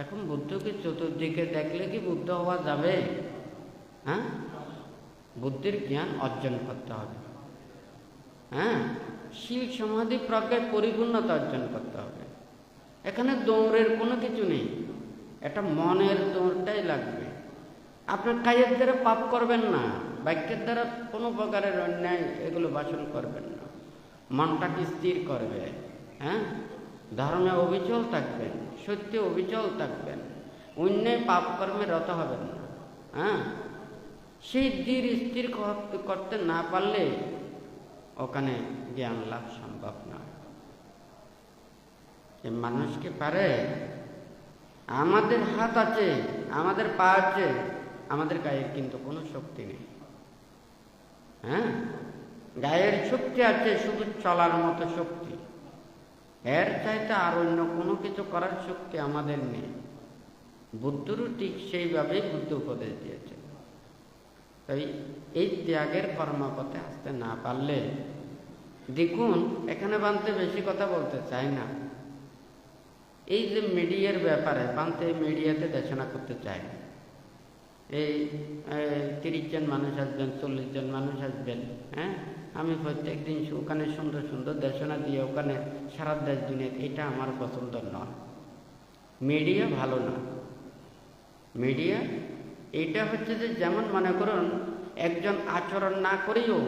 এখন বুদ্ধকে চতুর্দিকে দেখলে কি বুদ্ধ হওয়া যাবে? বুদ্ধির জ্ঞান অর্জন করতে হবে। শীল সমাধি প্রজ্ঞার পরিপূর্ণতা অর্জন করতে হবে। এখানে দৌড়ের কোনো কিছু নেই, এটা মনের দৌড়টাই লাগবে। আপনার কাজের দ্বারা পাপ করবেন না, বাক্যের দ্বারা কোনো প্রকারের অন্যায় এগুলো বাসন করবেন না। মনটাকে স্থির করবে, ধর্মে অবিচল থাকবেন, সত্যে অবিচল থাকবেন, অন্যায় পাপ কর্মে রত হবেন না। সেই ধীর স্থির করতে না পারলে ওখানে জ্ঞান লাভ সম্ভব নয়। মানুষকে পারে, আমাদের হাত আছে, আমাদের পা আছে, আমাদের গায়ের কিন্তু কোনো শক্তি নেই। গায়ের শক্তি আছে শুধু চলার মতো শক্তি, এর চাইতে আর অন্য কোনো কিছু করার শক্তি আমাদের নেই। বুদ্ধরও ঠিক সেইভাবেই বুদ্ধ উপদেশ দিয়েছে। তাই এই ত্যাগের কর্মপথে আসতে না পারলে, দেখুন এখানে বানতে বেশি কথা বলতে চাই না, এই যে মিডিয়ার ব্যাপারে বানতে মিডিয়াতে দেশনা করতে চায়। এই 30 জন মানুষ আসবেন, 40 জন মানুষ আসবেন, আমি প্রত্যেক দিন ওখানে সুন্দর সুন্দর দেশনা দিয়ে ওখানে সারা দেশ দুনিয়া, এটা আমার পছন্দ নয়। মিডিয়া ভালো না। মিডিয়া এইটা হচ্ছে যে যেমন মনে করুন একজন আচরণ না করেও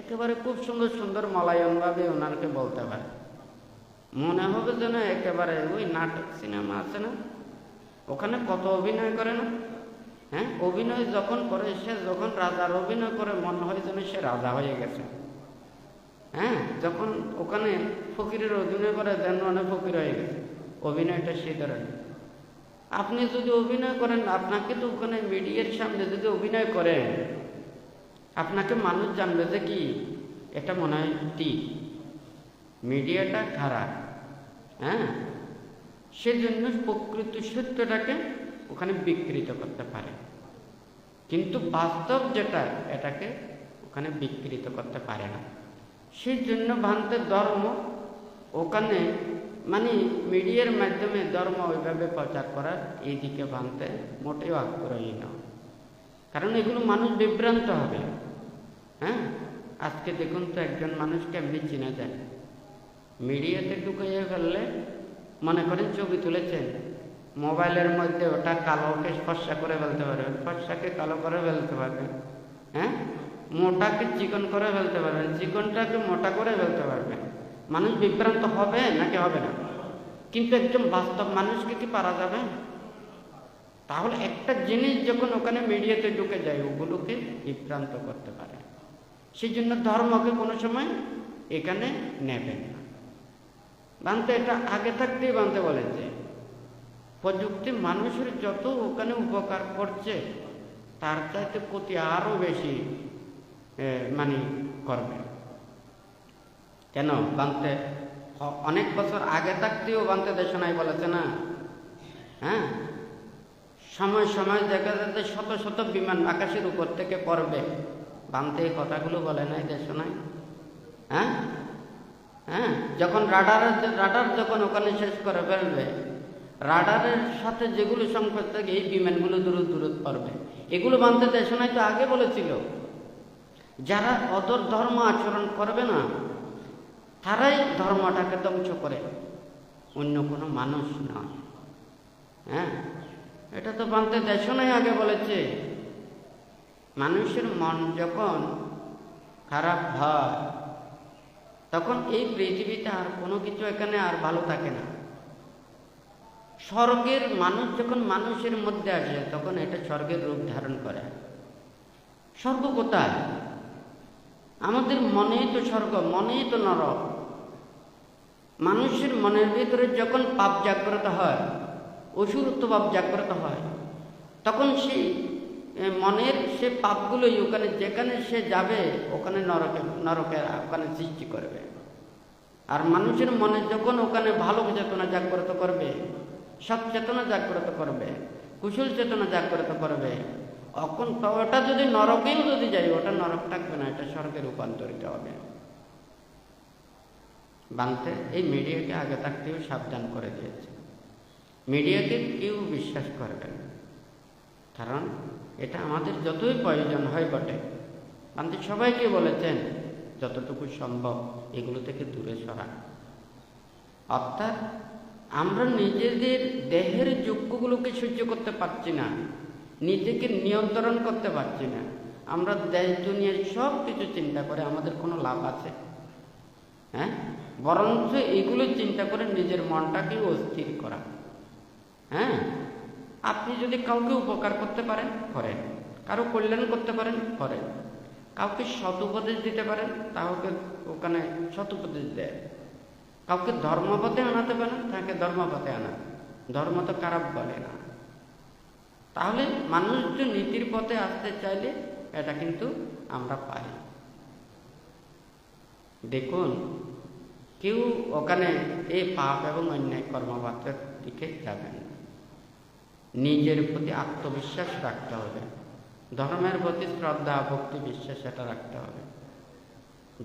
একেবারে খুব সুন্দর সুন্দর মলায়নভাবে ওনাকে বলতে পারে, মনে হবে যেন একেবারে ওই নাটক সিনেমা আছে না, ওখানে কত অভিনয় করে না। অভিনয় যখন করে, সে যখন রাজার অভিনয় করে মনে হয় যেন সে রাজা হয়ে গেছে। যখন ওখানে ফকিরের অভিনয় করে যেন মনে ফকির হয়ে গেছে। অভিনয়টা সে ধরনের। আপনি যদি অভিনয় করেন, আপনাকে তো ওখানে মিডিয়ার সামনে যদি অভিনয় করেন, আপনাকে মানুষ জানবে যে কি এটা মনে হয় ঠিক, মিডিয়াটা খারাপ। হ্যাঁ, সেজন্য প্রকৃত সত্যটাকে ওখানে বিকৃত করতে পারে, কিন্তু বাস্তব যেটা এটাকে ওখানে বিকৃত করতে পারে না। সেই জন্য ভান্তে ধর্ম ওখানে মানে মিডিয়ার মাধ্যমে ধর্ম ওইভাবে প্রচার করার এই দিকে ভান্তে মোটেও আগ্রহী না, কারণ এগুলো মানুষ বিভ্রান্ত হবে। হ্যাঁ, আজকে দেখুন তো একজন মানুষকে এমনি চেনা যায়, মিডিয়াতে ঢুকিয়ে ফেললে মনে করেন ছবি তুলেছেন, মোবাইলের মধ্যে ওটা কালোকে ফর্সা করে ফেলতে পারবেন, ফর্সাকে কালো করে ফেলতে পারবেন। হ্যাঁ, মোটাকে চিকন করে ফেলতে পারবেন, চিকনটাকে মোটা করে ফেলতে পারবেন। মানুষ বিভ্রান্ত হবে নাকি হবে না? কিন্তু একজন বাস্তব মানুষকে কি পারা যাবে? তাহলে একটা জিনিস যখন ওখানে মিডিয়াতে ঢুকে যায়, ওগুলোকে বিভ্রান্ত করতে পারে। সেই জন্য ধর্মকে কোনো সময় এখানে নেবেন না। বানতে এটা আগে থাকতেই বানতে বলেছে, প্রযুক্তি মানুষের যত ওখানে উপকার করছে তার চাইতে ক্ষতি আরো বেশি মানে করবে। কেন বানতে অনেক বছর আগে থাকতেও বানতে দেশনাই বলেছে না? হ্যাঁ, সময় সময় দেখা যাচ্ছে শত শত বিমান আকাশের উপর থেকে পড়বে, বানতে এই কথাগুলো বলে নাই দেশনাই? হ্যাঁ হ্যাঁ, যখন রাডার যখন ওখানে শেষ করে ফেলবে, রাডারের সাথে যেগুলো সংকট থাকে এই বিমানগুলো দূরত পড়বে, এগুলো বানতে দেশনাই তো আগে বলেছিল। যারা অদর ধর্ম আচরণ করবে না, তারাই ধর্মটাকে ধ্বংস করে, অন্য কোনো মানুষ নয়। হ্যাঁ, এটা তো বানতে দেশনাই আগে বলেছে। মানুষের মন যখন খারাপ হয় তখন এই পৃথিবীতে আর কোনো কিছু এখানে আর ভালো থাকে না। স্বর্গের মানুষ যখন মানুষের মধ্যে আসে তখন এটা স্বর্গের রূপ ধারণ করে। স্বর্গ কোথায়? আমাদের মনেই তো স্বর্গ, মনেই তো নরক। মানুষের মনের ভিতরে যখন পাপ জাগ্রত হয়, অসুরত্ব ভাব জাগ্রত হয়, তখন সেই মনের সে পাপগুলোই ওখানে যেখানে সে যাবে ওখানে নরকের ওখানে সৃষ্টি করবে। আর মানুষের মনে যখন ওখানে ভালো চেতনা জাগ্রত করবে, সৎ চেতনা জাগ্রত করবে, কুশল চেতনা জাগ্রত করবে, তখন ওটা যদি নরকেও যদি যায়, ওটা নরক থাকবে না, এটা স্বর্গে রূপান্তরিত হবে। বানতে এই মিডিয়াকে আগে থাকতেও সাবধান করে দিয়েছে, মিডিয়াকে কেউ বিশ্বাস করবে না, কারণ এটা আমাদের যতই প্রয়োজন হয় বটে। বানতে সবাইকে বলেছেন যতটুকু সম্ভব এগুলো থেকে দূরে সরা। অর্থাৎ আমরা নিজেদের দেহের যজ্ঞগুলোকে সহ্য করতে পারছি না, নিজেকে নিয়ন্ত্রণ করতে পারছি না। আমরা দেশ দুনিয়ার সব কিছু চিন্তা করে আমাদের কোনো লাভ আছে? হ্যাঁ, বরঞ্চ এগুলো চিন্তা করে নিজের মনটাকে অস্থির করা। হ্যাঁ, আপনি যদি কাউকে উপকার করতে পারেন করেন, কারো কল্যাণ করতে পারেন করেন, কাউকে সৎ উপদেশ দিতে পারেন তাহলে ওখানে সৎ উপদেশ দেয়, কাউকে ধর্মপথে আনাতে পারেন তাকে ধর্মপথে আনা, ধর্ম তো খারাপ বলে না। তাহলে মানুষ যে নীতির পথে আসতে চাইলে এটা কিন্তু আমরা পারি। দেখুন, কেউ ওখানে এই পাপ এবং অন্যায় কর্মবাদের দিকে যাবেন না। নিজের প্রতি আত্মবিশ্বাস রাখতে হবে, ধর্মের প্রতি শ্রদ্ধা ভক্তি বিশ্বাস এটা রাখতে হবে।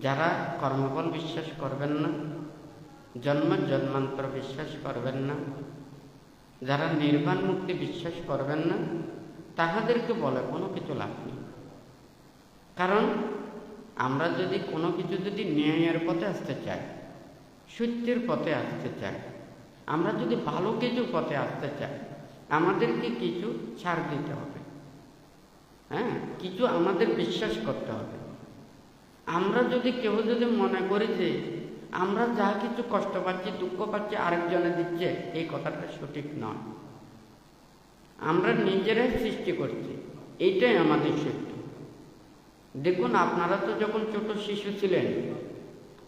যারা কর্মফল বিশ্বাস করবেন না, জন্ম জন্মান্তর বিশ্বাস করবেন না, যারা নির্বাণ মুক্তি বিশ্বাস করবেন না, তাহাদেরকে বলে কোনো কিছু লাভ নেই। কারণ আমরা যদি কোনো কিছু যদি ন্যায়ের পথে আসতে চাই, সত্যের পথে আসতে চাই, আমরা যদি ভালো কিছু পথে আসতে চাই, আমাদেরকে কিছু ছাড় দিতে হবে। হ্যাঁ, কিছু আমাদের বিশ্বাস করতে হবে। আমরা যদি কেউ যদি মনে করি যে আমরা যা কিছু কষ্ট পাচ্ছি দুঃখ পাচ্ছি আরেকজনে দিচ্ছে, এই কথাটা সঠিক নয়। আমরা নিজেরাই সৃষ্টি করছি, এইটাই আমাদের সত্য। দেখুন, আপনারা তো যখন ছোট শিশু ছিলেন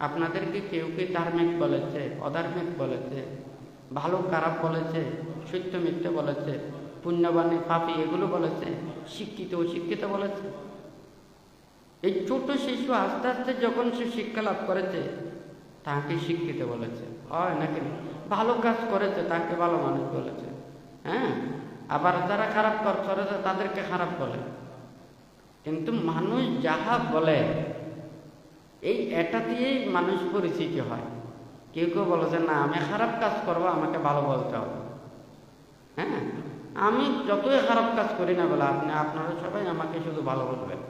আপনাদেরকে কেউ ধার্মিক বলেছে, অধার্মিক বলেছে, ভালো খারাপ বলেছে, সত্য মিথ্যে বলেছে, পুণ্যবাণী পাপী এগুলো বলেছে, শিক্ষিত অশিক্ষিত বলেছে। এই ছোট শিশু আস্তে আস্তে যখন সে শিক্ষা লাভ করেছে তাকে শিক্ষিত বলেছে, হয় নাকি? ভালো কাজ করেছে তাকে ভালো মানুষ বলেছে। হ্যাঁ, আবার যারা খারাপ কাজ করেছে তাদেরকে খারাপ বলে। কিন্তু মানুষ যাহা বলে এটা দিয়েই মানুষ পরিচিতি হয়। কেউ কেউ বলেছে না আমি খারাপ কাজ করবো, আমাকে ভালো বলতে হবে। হ্যাঁ, আমি যতই খারাপ কাজ করি না বলে আপনারা সবাই আমাকে শুধু ভালো বলবেন,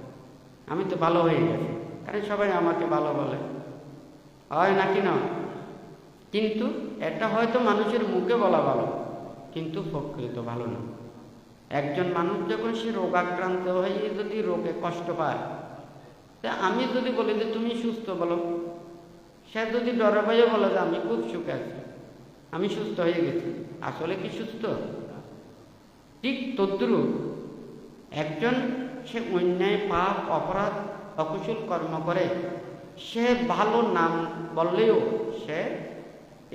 আমি তো ভালো হয়ে গেছি, কারণ সবাই আমাকে ভালো বলে, হয় নাকি না? কিন্তু এটা হয়তো মানুষের মুখে বলা ভালো, কিন্তু প্রকৃত ভালো না। একজন মানুষ যখন সে রোগাক্রান্ত হয়ে যদি রোগে কষ্ট পায়, তা আমি যদি বলি যে তুমি সুস্থ বলো, সে যদি ডরে ভয়ে বলে যে আমি খুব সুখে আছি, আমি সুস্থ হয়ে গেছি, আসলে কি সুস্থ? ঠিক তদ্রূপ একজন সে অন্যায় পাপ অপরাধ অকুশল কর্ম করে, সে ভালো নাম বললেও সে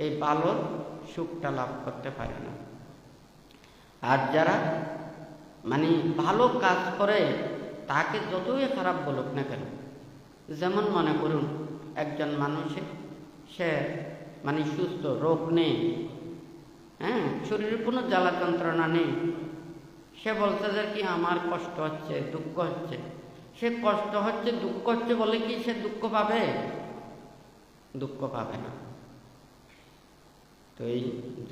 এই ভালো সুখটা লাভ করতে পারে না। আর যারা ভালো কাজ করে তাকে যতই খারাপ বলুক না কেন, যেমন মনে করুন একজন মানুষের সে সুস্থ, রোগ নেই, হ্যাঁ, শরীরে কোনো জ্বালা যন্ত্রণা নেই, সে বলছে যে কি আমার কষ্ট হচ্ছে, দুঃখ হচ্ছে। সে কষ্ট হচ্ছে দুঃখ হচ্ছে বলে কি সে দুঃখ পাবে? দুঃখ পাবে না। তো এই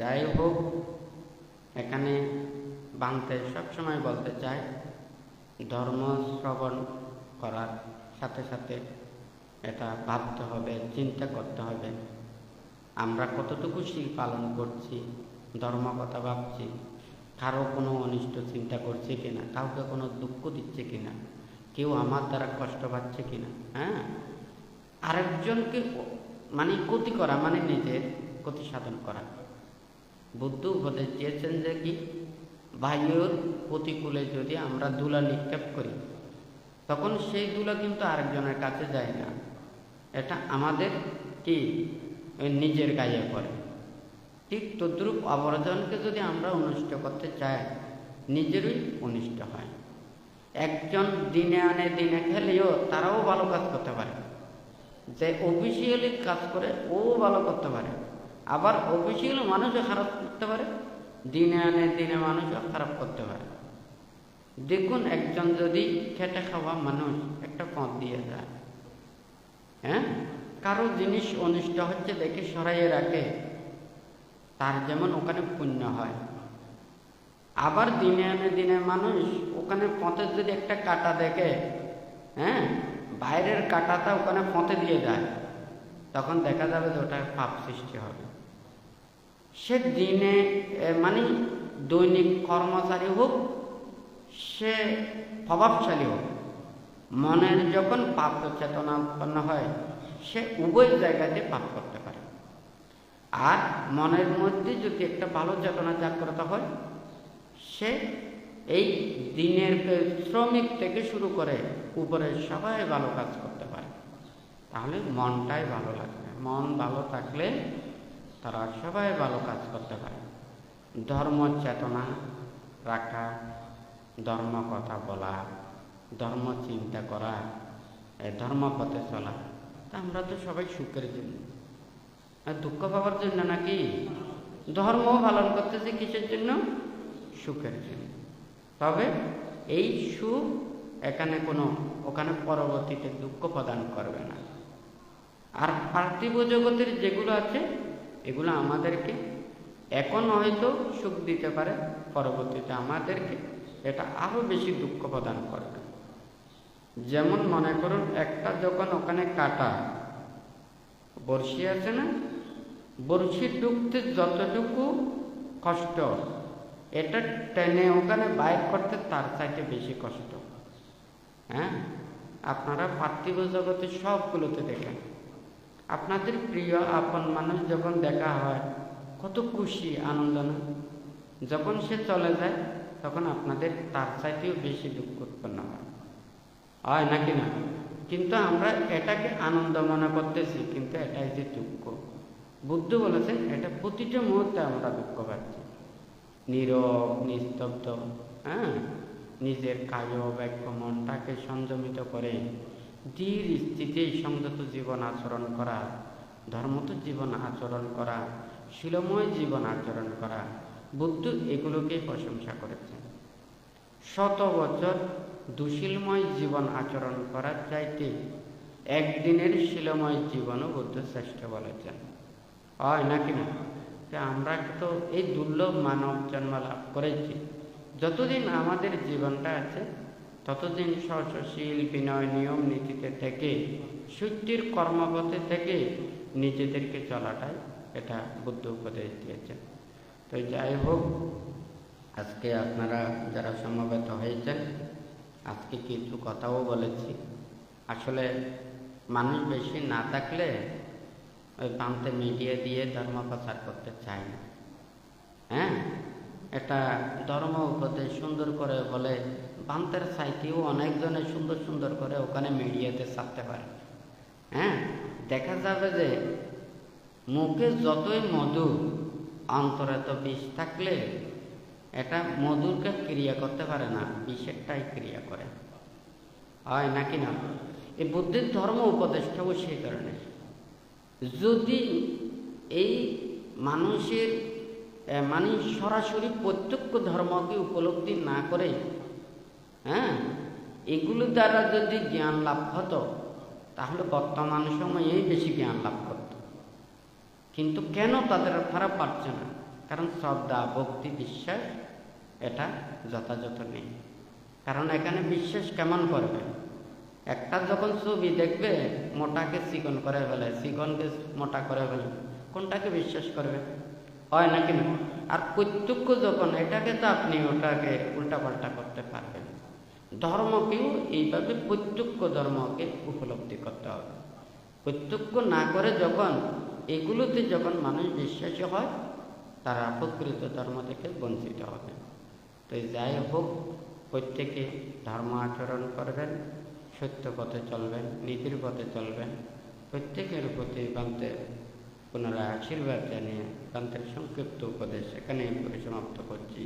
যাই হোক, এখানে বাংতে সবসময় বলতে চাই, ধর্ম শ্রবণ করার সাথে সাথে এটা ভাবতে হবে, চিন্তা করতে হবে আমরা কতটুকু শিখ পালন করছি, ধর্ম কথা ভাবছি, কারো কোনো অনিষ্ট চিন্তা করছে কিনা, কাউকে কোনো দুঃখ দিচ্ছে কিনা, কেউ আমার দ্বারা কষ্ট পাচ্ছে কিনা। হ্যাঁ, আরেকজনকে ক্ষতি করা নিজের ক্ষতি সাধন করা। বুদ্ধ উপদেশ দিয়েছেন যে কি বায়ুর প্রতিকূলে যদি আমরা ধুলা নিক্ষেপ করি, তখন সেই ধুলা কিন্তু আরেকজনের কাছে যায় না, এটা আমাদের কি নিজের গায়ে পড়ে। ঠিক তদ্রূপ অপরজনকে যদি আমরা অনিষ্ট করতে চাই, নিজেরই অনিষ্ট হয়। একজন দিনে আনে দিনে খেলেও তারাও ভালো কাজ করতে পারে, যে অফিসিয়ালি কাজ করে ও ভালো করতে পারে, আবার অফিসিয়াল মানুষও খারাপ করতে পারে, দিনে আনে দিনে মানুষও খারাপ করতে পারে। দেখুন একজন যদি খেটে খাওয়া মানুষ একটা পথ দিয়ে যায়, হ্যাঁ, কারো জিনিস অনিষ্ট হচ্ছে দেখে সরাইয়ে রাখে, তার যেমন ওখানে পুণ্য হয়। আবার দিনে আনে দিনে মানুষ ওখানে পথে যদি একটা কাঁটা দেখে, হ্যাঁ, বাইরের কাঁটাটা ওখানে পথে দিয়ে যায়, তখন দেখা যাবে যে ওটা পাপ সৃষ্টি হবে। সে দিনে দৈনিক কর্মচারী হোক, সে প্রভাবশালী হোক, মনের যখন পাপ চেতনা উৎপন্ন হয়, সে উভয় জায়গাতে পাপ করতে পারে। আর মনের মধ্যে যদি একটা ভালো চেতনা জাগ্রত হয়, সে এই দিনের শ্রমিক থেকে শুরু করে উপরে সবাই ভালো কাজ করতে পারে। তাহলে মনটাই ভালো লাগবে, মন ভালো থাকলে তারা সবাই ভালো কাজ করতে পারে। ধর্ম চেতনা রাখা, ধর্ম কথা বলা, ধর্ম চিন্তা করা, ধর্ম পথে চলা, তা আমরা তো সবাই সুখের জন্য, আর দুঃখ পাওয়ার জন্য নাকি? ধর্ম পালন করতেছে কিসের জন্য? সুখের জন্য। তবে এই সুখ এখানে ওখানে পরবর্তীতে দুঃখ প্রদান করবে না। আর পার্থিব জগতের যেগুলো আছে এগুলো আমাদেরকে এখন হয়তো সুখ দিতে পারে, পরবর্তীতে আমাদেরকে এটা আরো বেশি দুঃখ প্রদান করবে। যেমন মনে করুন একটা যখন ওখানে কাটা বড়শি আছে না, বড়শি ঢুকতে যতটুকু কষ্ট, এটা টেনে ওখানে বাইর করতে তার চাইতে বেশি কষ্ট। হ্যাঁ, আপনারা পার্থিব জগতে সবগুলোতে দেখেন, আপনাদের প্রিয় আপন মানুষ যখন দেখা হয় কত খুশি আনন্দ না, যখন সে চলে যায় তখন আপনাদের তার চাইতেও বেশি দুঃখ উৎপন্ন হয় নাকি না? কিন্তু আমরা এটাকে আনন্দ মনে করতেছি, কিন্তু এটাই যে দুঃখ। বুদ্ধ বলেছেন এটা প্রতিটা মুহূর্তে আমরা দুঃখ পাচ্ছি, নীরব নিস্তব্ধ, হ্যাঁ, নিজের কায় বাক্য মনটাকে সংযমিত করে ধীর স্থিতি সংযত জীবন আচরণ করা, ধর্মত জীবন আচরণ করা, শীলময় জীবন আচরণ করা, বুদ্ধ এগুলোকে প্রশংসা করেছেন। শত বছর দুশীলময় জীবন আচরণ করার চাইতে একদিনের শীলময় জীবনও বুদ্ধ শ্রেষ্ঠ বলেছেন। হয় নাকি না? আমরা তো এই দুর্লভ মানব জন্ম লাভ করেছি, যতদিন আমাদের জীবনটা আছে ততদিন সহশীল বিনয় নিয়ম নীতিতে থেকে সত্যির কর্মপথে থেকে নিজেদেরকে চলাটাই এটা বুদ্ধ উপদেশ দিয়েছেন। তো যাই হোক, আজকে আপনারা যারা সমবেত হয়েছেন, আজকে কিছু কথাও বলেছি। আসলে মানুষ বেশি না থাকলে ওই প্রান্তে মিডিয়া দিয়ে ধর্ম প্রচার করতে চায় না। হ্যাঁ, এটা ধর্ম উপদেশ সুন্দর করে বলে প্রান্তের সাইতেও অনেকজনে সুন্দর সুন্দর করে ওখানে মিডিয়াতে ছাড়তে পারে। হ্যাঁ, দেখা যাবে যে মুখে যতই মধু, অন্তরে তো বিষ থাকলে এটা মধুরকে ক্রিয়া করতে পারে না, বিষেরটাই ক্রিয়া করে। হয় নাকি না? এই বুদ্ধির ধর্ম উপদেশটাও সেই কারণে, যদি এই মানুষের মানুষ সরাসরি প্রত্যক্ষ ধর্মকে উপলব্ধি না করে, হ্যাঁ, এগুলো দ্বারা যদি জ্ঞান লাভ হতো তাহলে বর্তমান সময়ে বেশি জ্ঞান লাভ করত। কিন্তু কেন তারা পারছে না? কারণ শ্রদ্ধা, ভক্তি, বিশ্বাস এটা যথাযথ নেই। কারণ এখানে বিশ্বাস কেমন করবে? একটা যখন ছবি দেখবে মোটাকে চিকন করে ফেলে, চিকনকে মোটা করে ফেলে, কোনটাকে বিশ্বাস করবে? হয় নাকি না? আর প্রত্যক্ষ যখন, এটাকে তো আপনি ওটাকে উল্টাপাল্টা করতে পারবেন। ধর্মকেও এইভাবে প্রত্যক্ষ ধর্মকে উপলব্ধি করতে হবে। প্রত্যক্ষ না করে যখন এগুলোতে যখন মানুষ বিশ্বাসী হয়, তারা প্রকৃত ধর্ম থেকে বঞ্চিত হবে। তো যাই হোক, প্রত্যেকে ধর্ম আচরণ করবেন, সত্য পথে চলবেন, নীতির পথে চলবেন। প্রত্যেকের প্রতি প্রান্তের পুনরায় আশীর্বাদ জানিয়ে প্রান্তের সংক্ষিপ্ত উপদেশ এখানেই পরিসমাপ্ত করছি।